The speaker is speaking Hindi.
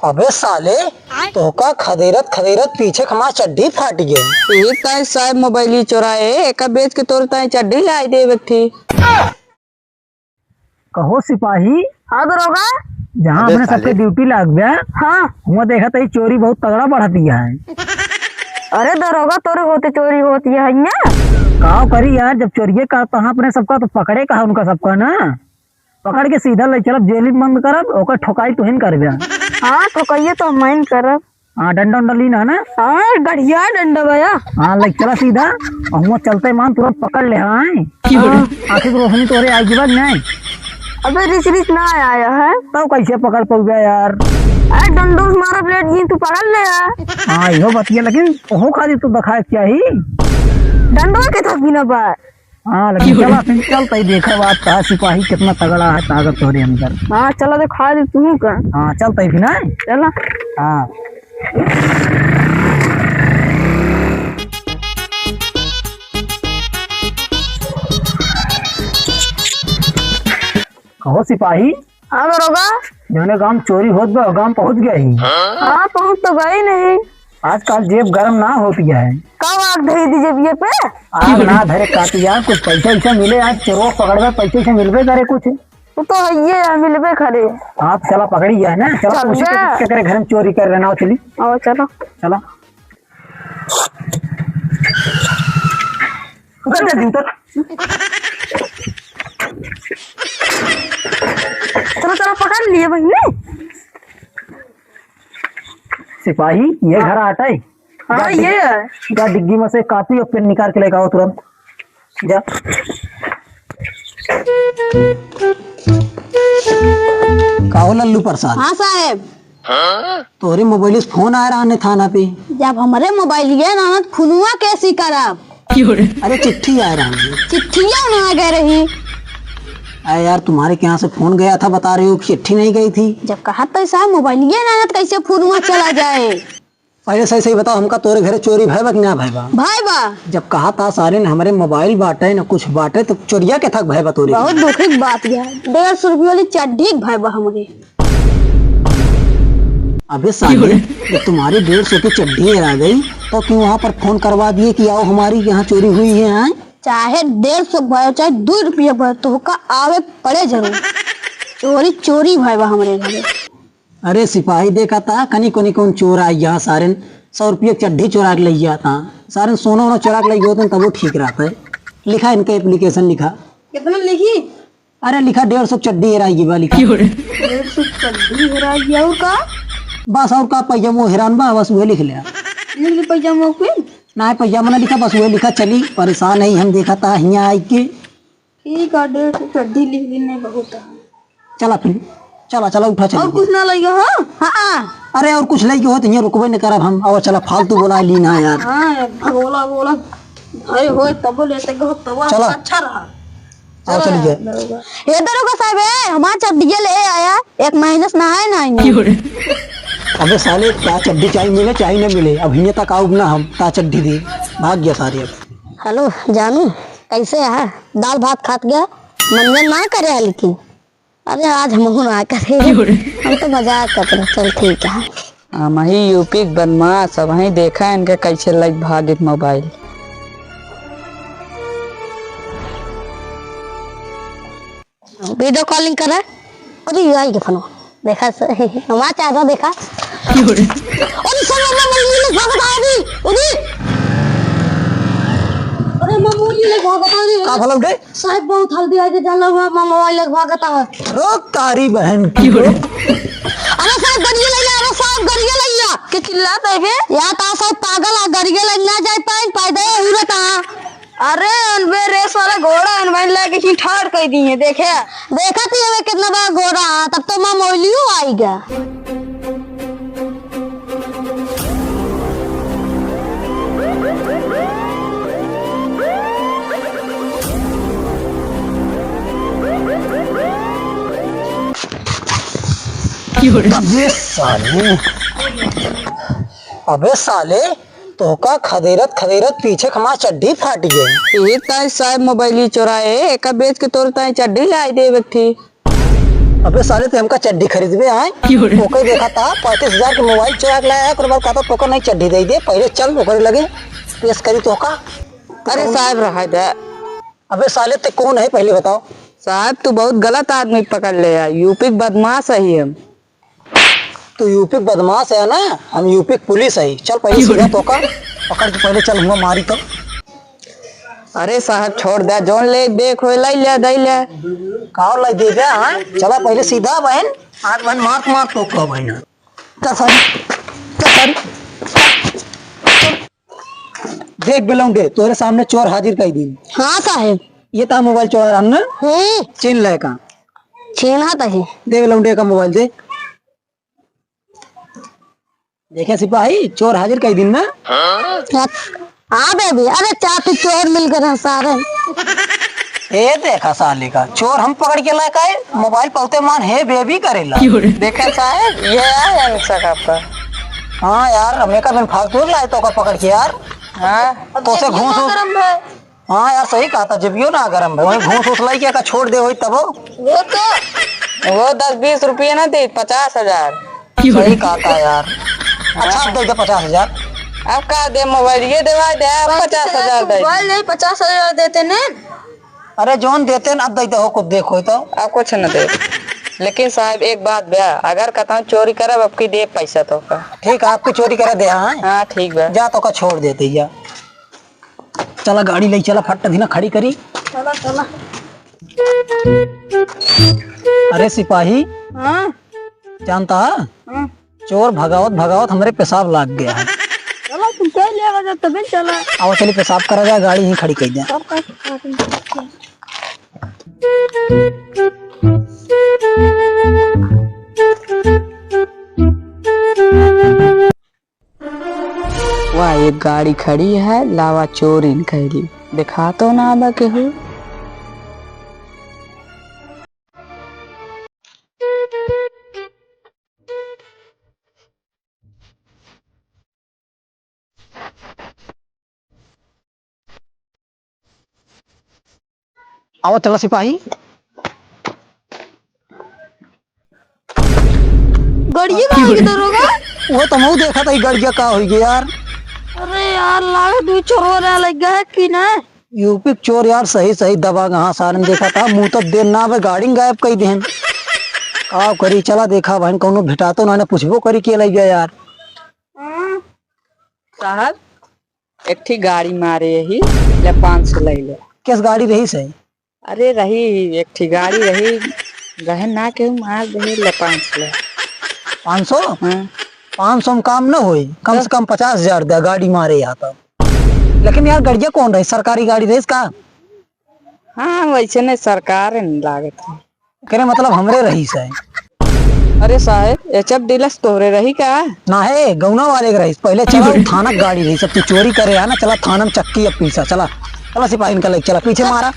अबे साले तो का खदेरत खदेरत पीछे खमा चड्डी फाट गए। एक ताई साहब मोबाइल चोराए एक बेच के तोर ताई चड्डी लाई दे व्यक्ति। कहो सिपाही। हाँ दरोगा। जहाँ अपने सबके ड्यूटी लग गया। हाँ वहाँ देखा तो चोरी बहुत तगड़ा बढ़ दिया है। अरे दरोगा तोरे होते चोरी होती है का करी यार, जब चोरिये का तो अपने सबका तो पकड़े कहा उनका सबका ना, पकड़ के सीधा ले चलब जेल में बंद करब, ओकर ठोकाई तुहिन करबे। हाँ ठोकाइए तो मैं करब। हाँ डंडा उंडा लीना ना। हाँ बढ़िया डंडा भैया। हाँ ले चला सीधा और वहाँ चलते मान तुरंत पकड़ ले। हाँ आखिर रोशनी तोरे आई जीवन नहीं। अबे रिच रिच ना आया है तब कैसे पकड़ पाऊ गया यार। अरे डंडों से मारा प्लेट जी तू पकड़ ले यार। हाँ यो बतिया, लेकिन ओहो खाली तू दिखाए क्या ही डंडों के था बिना बार। हाँ लेकिन चला फिर चलता ही देखा बात कहा सिपाही कितना तगड़ा है ताकत तोरे अंदर। हाँ चला दे खा दे तू का। हाँ चलता ही फिर ना चला। हाँ कहो सिपाही। हाँ दरोगा। जौने गांव चोरी होत गया गांव पहुंच गया ही। हाँ पहुँच तो गई नहीं। आजकल जेब गरम ना होती है। कब आग धरी दीजिए बिये पे। आग ना धरे काटी यार, कुछ पैसा ऐसा मिले आज चोरों पकड़वे पैसे से मिलवे करे कुछ। वो तो है ये मिलबे खड़े। आप चला पकड़ी है ना, चला चल पूछे गया। के करे घर में चोरी कर रहे ना। चली आओ चलो चला उतर जा उतर। चलो चलो पकड़ लिए बहने। सिपाही ये घर आता है। हाँ ये है। जा डिग्गी में से कापी और पेन निकाल के लेकर आओ तुरंत जा। काहो लल्लू प्रसाद। हाँ साहब। तोरे मोबाइल से फोन आ रहा है थाना पे। जब हमारे मोबाइल ये ना खुनुआ कैसी करब। अरे चिट्ठी आ रहा है। चिट्ठियाँ ना गए रही। अरे यार तुम्हारे के यहाँ से फोन गया था, बता रही हो कि चिट्ठी नहीं गई थी। जब कहा तो साहब मोबाइल ये ना कैसे खुनुआ चला जाए। पहले सही सही बताओ हमका तोरे घर चोरी भाई बा कि ना भाई बा। भाई बा जब कहा था सारे ने हमारे मोबाइल बांटे न कुछ बांटे तो चोरिया के थक भाई बा तोरे। बहुत दुखी की बात है। 150 रुपये वाली चड्डी भाई बा हमारे। अबे साले जब तुम्हारी 150 की चड्डी आ गई तो क्यों वहाँ पर फोन करवा दिए कि आओ हमारी यहाँ चोरी हुई है। चाहे 150 भयो चाहे 2 रुपया भयो तो का आवे पड़े जरूर। चोरी चोरी भाई बा हमारे घर। अरे सिपाही देखा था कनी कोनी कौन चोर आई यहाँ सारे 100 रुपये चड्डी चोरा के ले जाता सारे सोना वोना चोरा के ले होते तब वो ठीक रहता है। लिखा इनका एप्लीकेशन लिखा। कितना लिखी। अरे लिखा 150 चड्डी हेराई बा लिखा। 150 चड्डी हेराई और का बस और का पैजामो हैरान बा बस वही लिख लिया। पैजामा पे ना पैजामा ना लिखा बस वही लिखा। चली परेशान है हम देखा था यहाँ आई के। ठीक है 150 चड्डी लिख देने बहुत है। चला फिर चला चला उठा चला। और कुछ ना लगेगा। हाँ हाँ। अरे और कुछ लगे हो तो यहाँ रुकबे न करब हम। और चला फालतू बोला लीना यार। हाँ बोला बोला अरे हो तब लेते गो तब चला। अच्छा रहा। आओ चलिए। ये दरोगा साहब है हमारा चड्डी ले आया 1 महीने से नहाए ना। अबे साले क्या चड्डी चाहिए मिले चाहे न मिले अब हिने तक आओ ना हम ता चड्डी दे भाग गया सारे। अब हेलो जानू कैसे है। दाल भात खात गया मंजन ना करे लेकिन अरे आज हम ना करे हम तो मजाक करते। चल ठीक है। हम ही यूपी के बदमाश सब ही देखा इनके कैसे लग भागित मोबाइल। वीडियो कॉलिंग करे। अरे आई के फोन देखा हमारा चाहता देखा। अरे सब मम्मी ने भागत आ दी। अरे मम्मी ने भागत आ दी। का भला उठे साहब बहुत हल्दी आई डाला हुआ मोबाइल भागत आ। रोक तारी बहन की। अरे साहब गरिए लइया। अरे साहब गरिए लइया के चिल्लात है बे। या ता सब पागल आ गरिए लइ ना जाए पाए पैदे उड़त आ। अरे अनबे रेस वाला घोड़ा अनबन लेके की ठाड़ कर दी है। देखे देखा थी हमें कितना बड़ा घोड़ा तब तो मां मोलियो आएगा। अबे साले तो का खदेरत खदेरत पीछे खमा चड्डी फाट गए। एक ताई साहब मोबाइल चोराए एक बेच के तोर ताई चड्डी लाई दे व्यक्ति। अबे साले ते हमका चड्डी खरीदबे आए ओके देखा था 35,000 के मोबाइल चुरा के लाया ओकर बाद कहता तोका नहीं चड्डी दे दे पहले चल ओकरे लगे पेश करी तोका। अरे साहब रहा दे। अबे साले ते कौन है पहले बताओ। साहब तू बहुत गलत आदमी पकड़ ले यार, यूपी के बदमाश है ही हम। तू यूपी बदमाश है ना, हम यूपी पुलिस है। चल पहले सीधा तोका पकड़ के पहले चल हुआ मारी तो। अरे साहब छोड़ दे, जोन ले देख हो लाई ले दई ले। काव लाई दे गया हाँ चला पहले सीधा बहन हाथ बहन मार मार तो का बहन चल सारी देख बेलौंडे तोरे सामने चोर हाजिर कर दी। हाँ साहेब। ये ता मोबाइल चोरा रहा ना छीन ले का छीना था ही। दे बेलौंडे का मोबाइल दे। देखे सिपाही चोर हाजिर कर दिन ना। हाँ बेबी अरे चार तू चोर मिल गए सारे। ए देखा साले का चोर हम पकड़ के लाए का है मोबाइल पलते मान है बेबी करेला। देखा साहब ये है अनसा का आपका। हाँ यार हमें का मैं फालतू लाए तो का पकड़ के यार। हाँ तो से घूस हाँ यार सही कहा था जब यो ना गरम है वही घूस लाई क्या का छोड़ दे वही तब वो तो वो 10-20 रुपये ना दे 50,000। सही कहा था यार। अच्छा अब दे दे 50,000। अब का दे मोबाइल ये देवा दे 50,000 दे। मोबाइल नहीं 50,000 देते ने। अरे जोन देते न अब दे दे हो कुछ देखो तो अब कुछ न दे। लेकिन साहब एक बात बया, अगर कहता चोरी करब आपकी दे पैसा तो का। ठीक है आपकी चोरी करे दे। हाँ हाँ ठीक बा जा तो का छोड़ देते या चला गाड़ी ले चला फट भी ना खड़ी करी। चला चला। अरे सिपाही हाँ जानता चोर भगावत भगावत हमारे पेशाब लाग गया है। चलो तुम क्या लेगा जब तभी चला। आओ चलिए पेशाब करा जाए गाड़ी यहीं खड़ी कर दे। वाह एक गाड़ी खड़ी है लावा चोरी कैली दिखा तो ना आबा केहू। आओ चला सिपाही। गड़िया कहाँ की दरोगा। वो तो मैं देखा था गड़िया का हो गया यार। अरे यार लागे तू चोर लग गया कि ना। यूपी के चोर यार सही सही दबा हाँ सारन देखा था मुंह तो देर ना गाड़ी गायब कई देन का करी। चला देखा बहन कौनो भेटा तो ना पूछबो करी के लग गया यार। साहब एक ठीक गाड़ी मारे यही ले 500 ले ले। किस गाड़ी रही सही। अरे रही एक ठीक गाड़ी रही गहन ना के मार दे ले 500 ले। 500 हाँ 500 में काम न होई कम से कम 50,000 दे गाड़ी मारे यहाँ तो। लेकिन यार गड़िया कौन रही सरकारी गाड़ी रही इसका। हाँ वैसे नहीं सरकार नहीं लागत है। करे मतलब हमरे रही सही। अरे साहब एचएफ डीलक्स तोरे रही का ना है गौना वाले के रही पहले चला थाना गाड़ी रही सब तू चोरी करे है ना। चला थाना में चक्की अब पीछा चला चला सिपाही इनका लेके चला पीछे मारा।